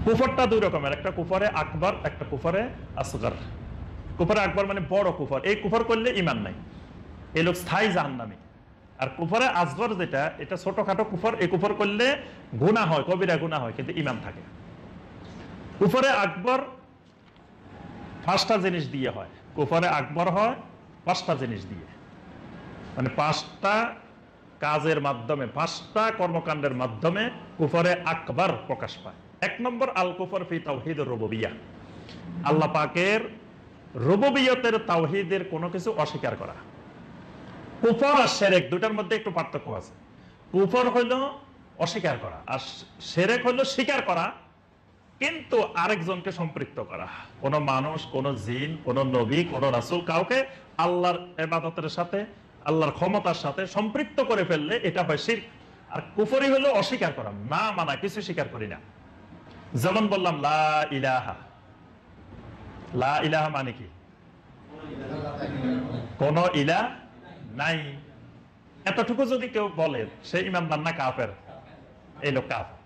কুফরটা দুই রকমের, একটা কুফরে আকবর, একটা কুফরে আসগর। কুফরে আকবর মানে বড় কুফর, এই কুফর করলে ইমান নাই, এই লোক স্থায়ী জাহান্নামী। আর কুফরে আসগর যেটা, এটা ছোটখাটো কুফর, এই কুফর করলে গুনাহ হয়, কবিরা গুনাহ হয়, কিন্তু ইমান থাকে। কুফরে আকবর পাঁচটা জিনিস দিয়ে হয়, কুফরে আকবর হয় পাঁচটা জিনিস দিয়ে, মানে পাঁচটা কাজের মাধ্যমে, পাঁচটা কর্মকাণ্ডের মাধ্যমে কুফরে আকবর প্রকাশ পায়। এক নম্বর, আল কুফর ফি তাওহীদুর রুবুবিয়্যাহ, আল্লাহ পাকের রুবুবিয়তের তাওহীদের কোনো কিছু অস্বীকার করা। কুফর আর শিরক দুটার মধ্যে একটু পার্থক্য আছে। কুফর হলো অস্বীকার করা, আর শিরক হলো স্বীকার করা কিন্তু আরেকজনকে সম্পৃক্ত করা। কোন মানুষ, কোন জিন, কোন নবী, কোন রাসূল, কাউকে আল্লাহর ইবাদতের সাথে, আল্লাহর ক্ষমতার সাথে সম্পৃক্ত করে ফেললে এটা হয় শিরক। আর কুফরি হলো অস্বীকার করা, না মানা, কিছু স্বীকার করি না। যেমন বললাম লা ইলাহা, লা ইলাহা মানে কি? কোন ইলাহ নাই, এতটুকু যদি কেউ বলে সে ঈমানদার না কাফের? এই লোক কাফের।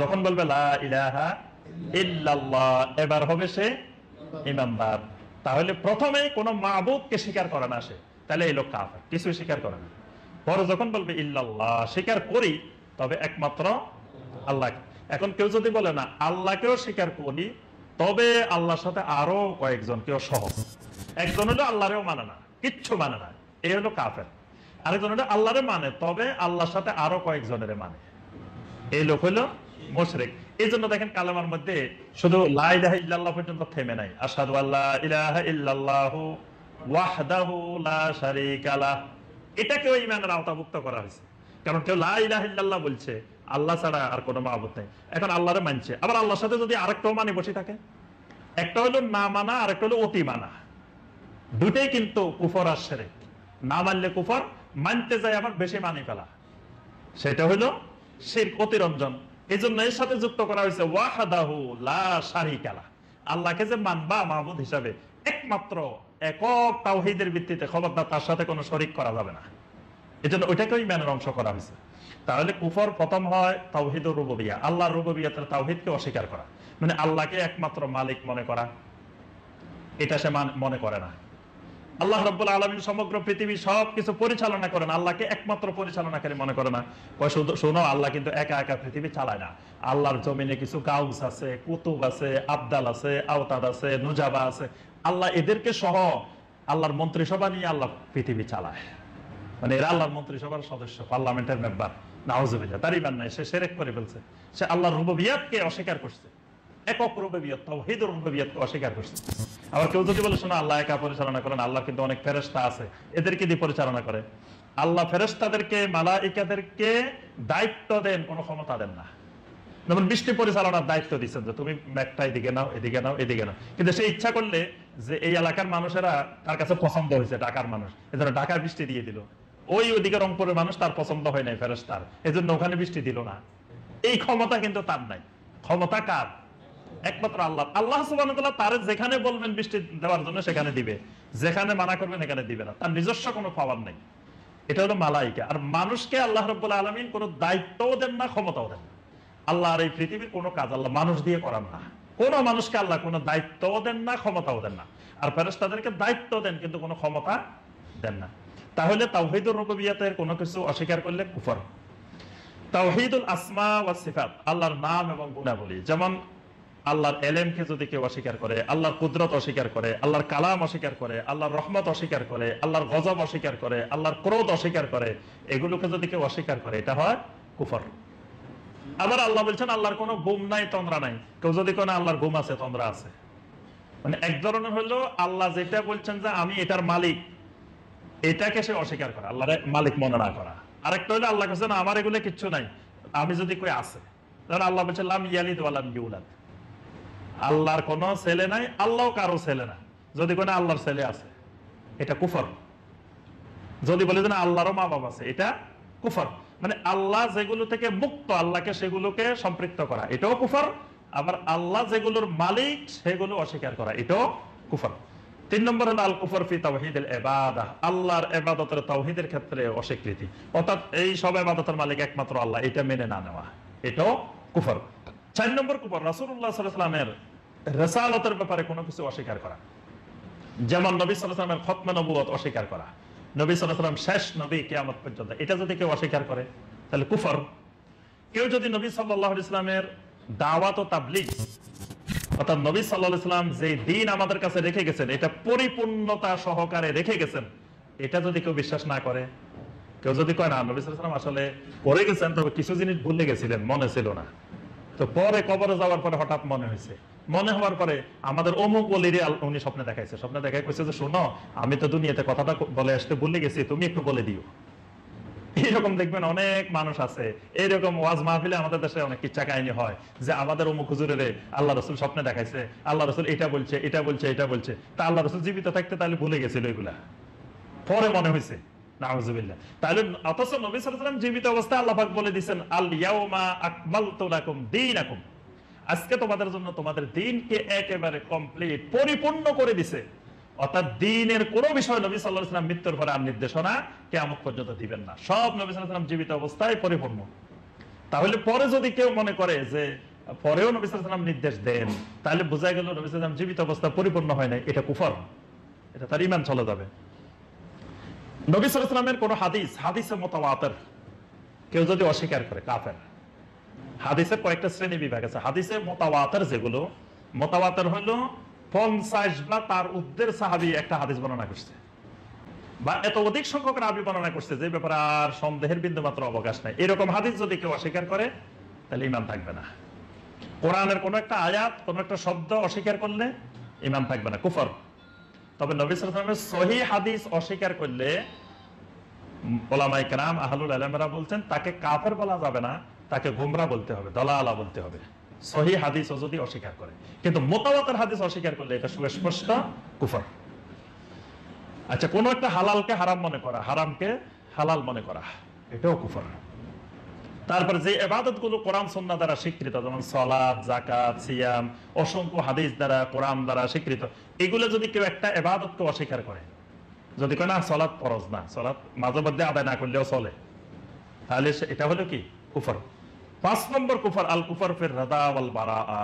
যখন বলবে লা ইলাহা ইল্লাল্লাহ, এবার হবে সে ঈমানদার। তাহলে প্রথমে কোন মাবুদকে স্বীকার করে না সে, তাহলে এই লোক কাফের, কিছু স্বীকার করে না। পরে যখন বলবে ইল্লাল্লাহ, স্বীকার করি তবে একমাত্র আল্লাহ। এখন কেউ যদি বলে না আল্লাহকেও স্বীকার করি, তবে আল্লাহর সাথে আরো কয়েকজন কেউ সহ, একজন হলো আল্লাহরেও মানে না, কিচ্ছু মানে না, এই হলো কাফের। আরেকজন হলো আল্লাহরে মানে, তবে আল্লাহর সাথে আরো কয়েকজনের মানে, এই লোক হলো মুশরিক। এই জন্য দেখেন কালেমার মধ্যে শুধু লা ইলাহা ইল্লাল্লাহ পর্যন্ত থেমে নাই, আশহাদু আল্লা ইলাহা ইল্লাল্লাহু ওয়াহদাহু লা শারীকা লাহ, এটাকেও ঈমানের আওতাভুক্ত করা হয়েছে। কারণ কেউ লা ইলাহা ইল্লাল্লাহ বলছে, আল্লাহ ছাড়া আর কোনো মাবুদ নেই, এখন আল্লাহরে মানছে, আবার আল্লাহর সাথে যদি আরেকটাও মানে বসে থাকে, একটা হলো না মানা, আরেকটা হলো অতি মানা, দুটেই কিন্তু কুফর আর শিরক। না মানলে কুফর, মানতে যায় আবার বেশি মানি ফেলা, সেটা হলো শিরক, অতিরঞ্জন। এই জন্য এর সাথে যুক্ত করা হয়েছে ওয়াহদাহু লা শারীকা লাহ, আল্লাহকে যে মানবা মাবুদ হিসাবে একমাত্র একক তাওহীদের ভিত্তিতে, খবরদার তার সাথে কোনো শরীক করা যাবে না। এই জন্য ওইটাকেও ঈমানের অংশ করা হয়েছে। তাহলে কুফর প্রথম হয় তাওহীদুর রুবুবিয়্যাহ, আল্লাহর রুবুবিয়্যাতের তাওহীদকে অস্বীকার করা, মানে আল্লাহকে একমাত্র মালিক মনে করা, এটা সে মনে করে না। আল্লাহ রাব্বুল আলামিন সমগ্র পৃথিবী সবকিছু পরিচালনা করেন, আল্লাহকে একমাত্র পরিচালনাকারী মনে করে না। শোনো, আল্লাহ কিন্তু একা একা পৃথিবী চালায় না, আল্লাহর জমিনে কিছু গাউস আছে, কুতুব আছে, আবদাল আছে, আওতাদ আছে, নুজাবা আছে, আল্লাহ এদেরকে সহ আল্লাহর মন্ত্রিসভা নিয়ে আল্লাহ পৃথিবী চালায়, মানে এরা আল্লাহর মন্ত্রিসভার সদস্য, পার্লামেন্টের মেম্বার। নাউজুবিল্লাহ, তার ঈমান নাই, সে শিরক করে ফেলছে, সে আল্লাহর রুবুবিয়্যাতকে অস্বীকার করছে, একক রুবুবিয়্যাত, তাওহীদুর রুবুবিয়্যাতকে অস্বীকার করছে। আবার কেউ যদি বলে শোনো আল্লাহ একা পরিচালনা করেন, আল্লাহ কিন্তু অনেক ফেরেশতা আছে, এদেরকে দিয়ে পরিচালনা করে, আল্লাহ ফেরেশতাদেরকে, মালাইকাদেরকে দায়িত্ব দেন, কোনো ক্ষমতা দেন না। যেমন বৃষ্টি পরিচালনার দায়িত্ব দিচ্ছেন যে তুমি একটা এদিকে নাও, এদিকে নাও, এদিকে নাও, কিন্তু সে ইচ্ছা করলে যে এই এলাকার মানুষেরা তার কাছে পছন্দ হয়েছে, ঢাকার মানুষ, এজন্য ঢাকার বৃষ্টি দিয়ে দিল, ওইদিকে রংপুরের মানুষ তার পছন্দ হয় নাই ফেরেশতার, এজন্য ওখানে বৃষ্টি দিল না। এই ক্ষমতা কিন্তু তার নাই, ক্ষমতা কার? একমাত্র আল্লাহ। আল্লাহ সুবহানাহু ওয়া তাআলা তার যেখানে বলবেন বৃষ্টি দেওয়ার জন্য সেখানে দিবে, যেখানে মানা করবেন এখানে দিবে না, তার নিজস্ব কোনো পাওয়ার নেই। এটা হলো মালাইকা। আর মানুষকে আল্লাহ রাব্বুল আলামিন কোনো দায়িত্বও দেন না, ক্ষমতাও দেন না। আল্লাহর এই পৃথিবীর কোনো কাজ আল্লাহ মানুষ দিয়ে করান না, কোন মানুষকে আল্লাহ কোনো দায়িত্বও দেন না, ক্ষমতাও দেন না। আর ফেরেশতাদেরকে দায়িত্ব দেন কিন্তু কোনো ক্ষমতা দেন না। তাহলে তাওহীদুর রুবুবিয়্যাতের কোনো কিছু অস্বীকার করলে কুফর। তাওহীদুল আসমা ওয়াস সিফাত, আল্লাহর নাম এবং গুণাবলী, যেমন আল্লাহর এলেমকে যদি কেউ অস্বীকার করে, আল্লাহর কুদরত অস্বীকার করে, আল্লাহর কালাম অস্বীকার করে, আল্লাহর রহমত অস্বীকার করে, আল্লাহর গজব অস্বীকার করে, আল্লাহর ক্রোধ অস্বীকার করে, এগুলোকে যদি কেউ অস্বীকার করে এটা হয় কুফর। আবার আল্লাহ বলছেন আল্লাহর কোনো গুম নাই, তন্দ্রা নাই, কেউ যদি কোনো আল্লাহর গুম আছে, তন্দ্রা আছে, মানে এক ধরনের হলো আল্লাহ যেটা বলছেন যে আমি এটার মালিক, এটাকে সে অস্বীকার করা, আল্লাহর মালিক মনে না করা। আরেকটা হলো আল্লাহ কাছে না আমার এগুলো কিচ্ছু নাই, আমি যদি কই আছে, তাহলে আল্লাহ বলছেন লাম ইয়ালিদ ওয়া লাম ইউলাদ, আল্লাহর কোনো ছেলে নাই, আল্লাহ কারো ছেলে না, যদি কোনো আল্লাহর ছেলে আছে এটা কুফর। যদি বলে যে না আল্লাহরও মা বাবা আছে, এটা কুফর। মানে আল্লাহ যেগুলো থেকে মুক্ত, আল্লাহকে সেগুলোকে সম্পৃক্ত করা, এটাও কুফর। আবার আল্লাহ যেগুলোর মালিক সেগুলো অস্বীকার করা, এটাও কুফর। 3 নম্বর হলো আল কুফর ফি তাওহীদিল ইবাদাহ, আল্লাহর ইবাদতের তাওহীদের ক্ষেত্রে অস্বীকৃতি, অর্থাৎ এই সব ইবাদতের মালিক একমাত্র আল্লাহ, এটা মেনে না নেওয়া, এটাও কুফর। 4 নম্বর কুফর রাসূলুল্লাহ সাল্লাল্লাহু আলাইহি ওয়াসাল্লামের রিসালাতের ব্যাপারে কোনো কিছু অস্বীকার করা, যেমন নবী সাল্লাল্লাহু আলাইহি ওয়াসাল্লামের খতমে নবুয়ত অস্বীকার করা, নবী সাল্লাল্লাহু আলাইহি ওয়াসাল্লাম শেষ নবী কিয়ামত পর্যন্ত, এটা যদি কেউ অস্বীকার করে তাহলে কুফর। কেউ যদি নবী সাল্লাল্লাহু আলাইহি ওয়াসাল্লামের দাওয়াত ও তাবলীগ, অর্থাৎ নবী সাল্লাল্লাহু আলাইহি ওয়াসাল্লাম যে দ্বীন আমাদের কাছে রেখে গেছেন এটা পরিপূর্ণতা সহকারে রেখে গেছেন, এটা যদি কেউ বিশ্বাস না করে, কেউ যদি কয় না নবী সাল্লাল্লাহু আলাইহি ওয়াসাল্লাম আসলে করে গেছেন তবে কিছু জিনিস ভুলে গেছিলেন, মনে ছিল না, তো পরে কবরে যাওয়ার পরে হঠাৎ মনে হয়েছে, মনে হওয়ার পরে আমাদের অমুক ওলিরে উনি স্বপ্নে দেখাইছে, স্বপ্নে দেখাই কইছে যে শোনো আমি তো দুনিয়াতে কথাটা বলে আসতে ভুলে গেছি, তুমি একটু বলে দিও। এইরকম দেখবেন অনেক মানুষ আছে, এইরকম ওয়াজ মাহফিলে আমাদের দেশে অনেক কিচ্ছা কাহিনী হয় যে আমাদের অমুক হুজুরের আল্লাহ রাসূল স্বপ্নে দেখাইছে, আল্লাহ রাসূল এটা বলছে এটা বলছে এটা বলছে, তা আল্লাহ রাসূল জীবিত থাকতে তাহলে ভুলে গেছিল এগুলা, পরে মনে হয়েছে, নাউযুবিল্লাহ। তাহলে অথচ নবী সাল্লাল্লাহু আলাইহি ওয়াসাল্লাম জীবিত অবস্থায় আল্লাহ পাক বলে দিয়েছেন আল ইয়াউমা আকমালতু লাকুম দীনাকুম, আজকে তোমাদের জন্য তোমাদের দ্বীনকে একেবারে কমপ্লিট পরিপূর্ণ করে দিয়েছে। অর্থাৎ দ্বীনের কোনো বিষয় নবী সাল্লাল্লাহু আলাইহি ওয়াসাল্লাম মৃত্যুর পরে আর নির্দেশনা কিয়ামত পর্যন্ত দিবেন না, সব নবী সাল্লাল্লাহু আলাইহি ওয়াসাল্লাম জীবিত অবস্থায় পরিপূর্ণ। তাহলে পরে যদি কেউ মনে করে যে পরেও নবী সাল্লাল্লাহু আলাইহি ওয়াসাল্লাম নির্দেশ দেন, তাহলে বোঝা গেল নবী সাল্লাল্লাহু আলাইহি ওয়াসাল্লাম জীবিত অবস্থা পরিপূর্ণ হয় না, এটা কুফর, এটা তার ঈমান চলে যাবে। নবী সাল্লাল্লাহু আলাইহি ওয়াসাল্লামের কোন হাদিসে মুতাওয়াতির কেউ যদি অস্বীকার করে কাফের। হাদিসের কয়েকটা শ্রেণী বিভাগ আছে। হাদিসে মুতাওয়াতির যেগুলো, মুতাওয়াতির হলো 50 বা তার ঊর্ধ্বের সাহাবী একটা হাদিস বর্ণনা করছে, বা এত অধিক সংখ্যক রাবী বর্ণনা করছে যে ব্যাপারে আর সন্দেহের বিন্দু মাত্র অবকাশ নাই, এরকম হাদিস যদি কেউ অস্বীকার করে তাহলে ঈমান থাকবে না। কোরআনের কোন একটা আয়াত, কোন একটা শব্দ অস্বীকার করলে ঈমান থাকবে না, কুফর। তবে নবী সাল্লাল্লাহু আলাইহি ওয়াসাল্লামের সহিহ হাদিস অস্বীকার করলে উলামায়ে কেরাম আহলুল ইলমরা বলছেন তাকে কাফের বলা যাবে না, তাকে গোমরা বলতে হবে, দলালা বলতে হবে, সহিহ হাদিস যদি অস্বীকার করে। কিন্তু মুতাওয়াতির হাদিস অস্বীকার করলে এটা সুস্পষ্ট কুফর। আচ্ছা, কোন একটা হালালকে হারাম মনে করা, হারামকে হালাল মনে করা, এটাও কুফর। তারপরে যে ইবাদতগুলো কোরআন সুন্নাহ দ্বারা স্বীকৃত, যেমন সালাত, যাকাত, সিয়াম, অসংখ্য হাদিস দ্বারা কোরআন দ্বারা স্বীকৃত, এগুলো যদি কেউ একটা ইবাদতকে অস্বীকার করে, যদি কয় না সালাত ফরজ না, সালাত মাঝে মধ্যে আদায় না করলেও চলে, তাহলে এটা হলো কি কুফর। 5 নম্বর কুফর আল কুফর ফির রাদা ওয়াল বারাআ,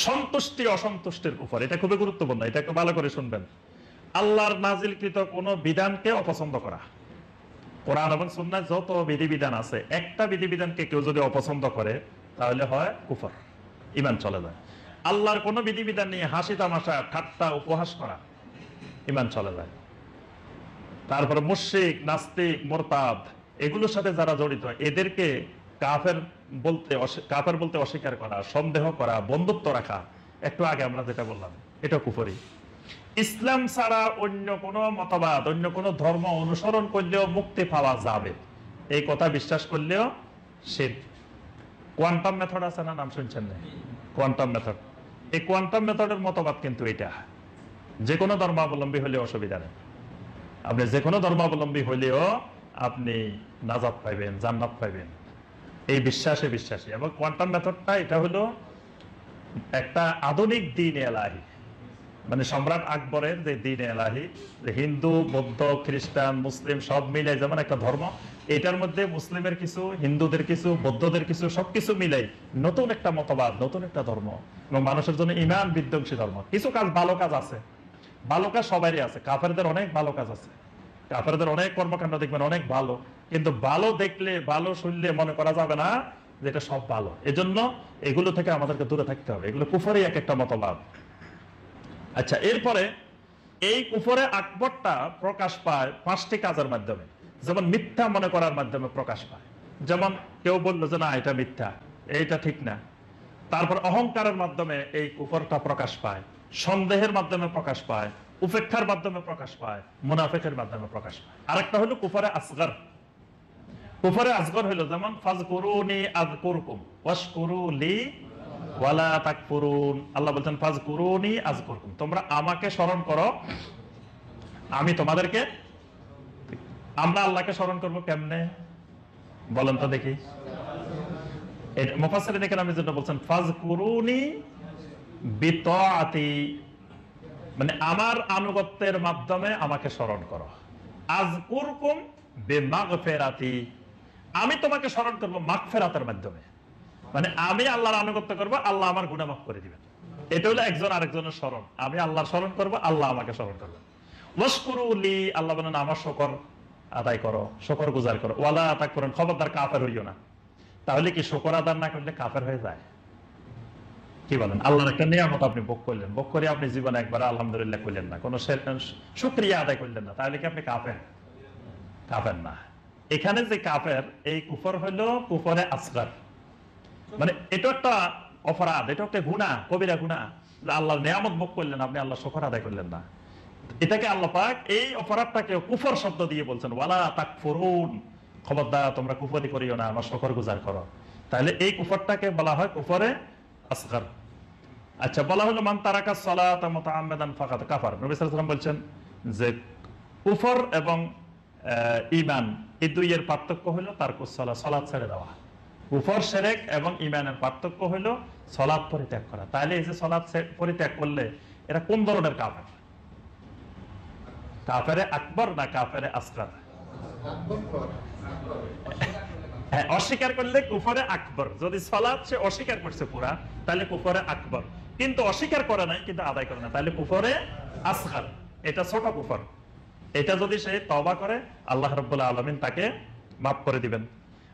সন্তুষ্টি অসন্তুষ্টির কুফর। এটা খুবই গুরুত্বপূর্ণ, এটা একটু ভালো করে শুনবেন। আল্লাহর নাজিলকৃত কোন বিধানকে অপছন্দ করা, কোরআন এবং সুন্নাহ যত বিধিবিধান আছে একটা বিধিবিধানকে কেউ যদি অপছন্দ করে তাহলে হয় কুফর, ঈমান চলে যায়। আল্লাহর কোন বিধিবিধান নিয়ে হাসি তামাশা ঠাট্টা উপহাস করা, ঈমান চলে যায়। তারপরে মুশরিক, নাস্তিক, মুরতাদ এগুলোর সাথে যারা জড়িত এদেরকে কাফের বলতে অস্বীকার করা, সন্দেহ করা, বন্ধুত্ব রাখা, একটু আগে আমরা যেটা বললাম এটা কুফরি। ইসলাম ছাড়া অন্য কোন মতবাদ, অন্য কোন ধর্ম অনুসরণ করলেও মুক্তি পাওয়া যাবে এই কথা বিশ্বাস করলেও শিরক। কোয়ান্টাম মেথড আছে না, নাম শুনছেন না? কোয়ান্টাম মেথড, এই কোয়ান্টাম মেথডের মতবাদ কিন্তু এটা, যে কোনো ধর্মাবলম্বী হলেও অসুবিধা নেই, আপনি যে কোনো ধর্মাবলম্বী হলেও আপনি নাজাত পাইবেন, জান্নাত পাইবেন, এই বিশ্বাসী। এবং কোয়ান্টাম মেথডটা এটা হলো একটা আধুনিক দ্বীন এলাহি, মানে সম্রাট আকবরের যে দ্বীন এলাহি, হিন্দু, বৌদ্ধ, খ্রিস্টান, মুসলিম সব মিলে যেমন একটা ধর্ম, এটার মধ্যে মুসলিমের কিছু, হিন্দুদের কিছু, বৌদ্ধদের কিছু, সবকিছু মিলাই নতুন একটা মতবাদ, নতুন একটা ধর্ম, এবং মানুষের জন্য ঈমান বিধ্বংসী ধর্ম। কিছু কাজ, ভালো কাজ আছে, ভালো কাজ সবারই আছে, কাফেরদের অনেক ভালো কাজ আছে, কাফেরদের অনেক কর্মকাণ্ড দেখবেন অনেক ভালো, কিন্তু ভালো দেখলে, ভালো শুনলে মনে করা যাবে না যে এটা সব ভালো। এজন্য এগুলো থেকে আমাদেরকে দূরে থাকতে হবে, এগুলো কুফরই এক একটা মতবাদ। আচ্ছা, এরপরে এই কুফরে আকবরটা প্রকাশ পায় 5টি কাজের মাধ্যমে। যেমন মিথ্যা মনে করার মাধ্যমে প্রকাশ পায়, যেমন কেউ বললো যে না এটা মিথ্যা, এইটা ঠিক না। তারপর অহংকারের মাধ্যমে এই কুফরটা প্রকাশ পায়, সন্দেহের মাধ্যমে প্রকাশ পায়, উপেক্ষার মাধ্যমে প্রকাশ পায়, মুনাফিকের মাধ্যমে প্রকাশ পায়। আরেকটা হলো কুফরে আসগর। কুফরে আসগর হলো যেমন ফাজকুরুনি আযকুরকুম ওয়াশকুরু লি ওয়ালা তাকফুরুন। আল্লাহ বলছেন ফাজকুরুনি আযকুরকুম, তোমরা আমাকে স্মরণ করো, আমি তোমাদেরকে। আমরা আল্লাহকে স্মরণ করব কেমনে বলেন তো দেখি? মুফাসসিরিন কেরামের জন্য বলছেন ফাজকুরুনি বিতাআতি, মানে আমার আনুগত্যের মাধ্যমে আমাকে স্মরণ করো। আযকুরকুম বিমাগফিরাতি, আমি তোমাকে স্মরণ করব মাগফিরাতের মাধ্যমে। মানে আমি আল্লাহর আনুগত্য করবো, আল্লাহ আমার গুনাহ মাফ করে দিবেন। এটা হলো একজন আরেকজনের স্মরণ। আমি আল্লাহর স্মরণ করবো, আল্লাহ আমাকে স্মরণ করবে। ওয়াশকুরুলি, আল্লাহ বলেন আমার শুকর আদায় করো, শুকর গুজার করো। ওয়ালা তাকফুরুন, খবরদার কাফের হইও না। তাহলে কি শুকর আদায় না করলে কাফের হয়ে যায়? কি বলেন? আল্লাহর একটা নিয়ামত আপনি ভোগ করলেন, ভোগ করে আপনি জীবনে একবার আলহামদুলিল্লাহ করলেন না, কোন শুকরিয়া আদায় করলেন না, তাহলে কি আপনি কাফের? কাফের না। এখানে যে কাফের, এই কুফর হলো কুফরে আসগার। মানে এটা একটা অপরাধ, এটা একটা গুনাহ, কবিরা গুনাহ। আল্লাহর নিয়ামত ভোগ করলেন, আপনি আল্লাহ শুকর আদায় করলেন না। এটাকে আল্লাহ পাক এই অপরাধটাকে কুফর শব্দ দিয়ে বলছেন, ওয়ালা তাকফুরুন, খবরদার তোমরা কুফরি করিও না, আমার শুকর গুজার করো। তাহলে এই কুফরটাকে বলা হয় কুফরে আসগার। আচ্ছা, বলা হলো মান তারাকা সালাতা মুতাআম্মিদান ফাকাদ কাফার। নবী সাল্লাল্লাহু আলাইহি ওয়াসাল্লাম বলছেন যে কুফর এবং ঈমান, এই দুইয়ের পার্থক্য হলো তারকুস সালাত, সালাত ছেড়ে দেওয়া। কুফর, শিরক এবং ঈমানের পার্থক্য হলো সালাত পরিত্যাগ করা। তাহলে এই যে সালাত পরিত্যাগ করলে এরা কোন ধরনের কাফের? কাফেরে আকবর না কাফেরে আসগার? হ্যাঁ, অস্বীকার করলে কুফরে আকবর। যদি সালাত সে অস্বীকার করছে পুরা, তাহলে কুফরে আকবর। কিন্তু অস্বীকার করে নাই, কিন্তু আদায় করে না, তাহলে কুফরে আসগার। এটা ছোট কুফর। এটা যদি সে তওবা করে, আল্লাহ রাব্বুল আলামিন তাকে মাফ করে দিবেন।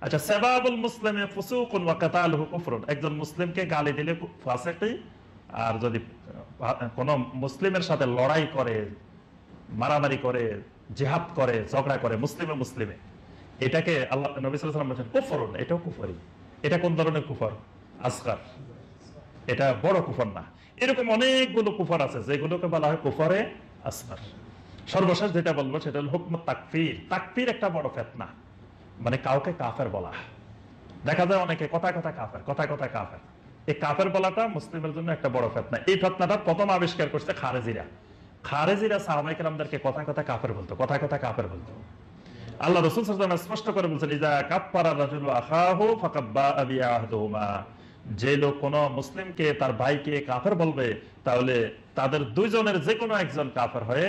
আচ্ছা, সাবাবুল মুসলিমে ফুসুকুন ওয়া কাতালুহু কুফরুন। একজন মুসলিমকে গালি দিলে ফাসিকি, আর যদি কোন মুসলিমের সাথে লড়াই করে, মারামারি করে, জিহাদ করে, ঝগড়া করে মুসলিমে, এটাকে আল্লাহ নবী সাল্লাল্লাহু আলাইহি ওয়াসাল্লাম বলেন কুফরুন, এটাও কুফরি। এটা কোন ধরনের কুফর? আসগার। এটা বড় কুফর না। এরকম অনেকগুলো কুফর আছে যেগুলোকে বলা হয় কুফরে আসগার। সর্বশেষ যেটা বলবো সেটা হলো হুকম তাকফির। তাকফির একটা বড় ফিতনা, মানে কাউকে কাফের বলা। দেখা যায় অনেকে কথায় কথায় কাফের, কথায় কথায় কাফের। এই কাফের বলাটা মুসলিমের জন্য একটা বড় ফিতনা। এই ফিতনাটা প্রথম আবিষ্কার করছে খারেজিরা। খারেজিরা সাহাবায়ে কেরামদেরকে কথায় কথায় কাফের বলতো, কথায় কথায় কাফের বলতো। আল্লাহ রাসূল সাল্লাল্লাহু আলাইহি ওয়াসাল্লাম স্পষ্ট করে বলেছেন, ইযা কাফারা রাজুলু আখাহু ফাকাদ বাআ বিআহদুহুমা। যে লোক কোন মুসলিমকে, তার ভাইকে কাফের বলবে, তাহলে তাদের দুইজনের যে কোনো একজন কাফের হয়ে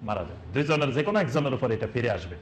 মারা যাবে। দুইজনের যে কোনো একজনের উপর এটা ফিরে আসবে।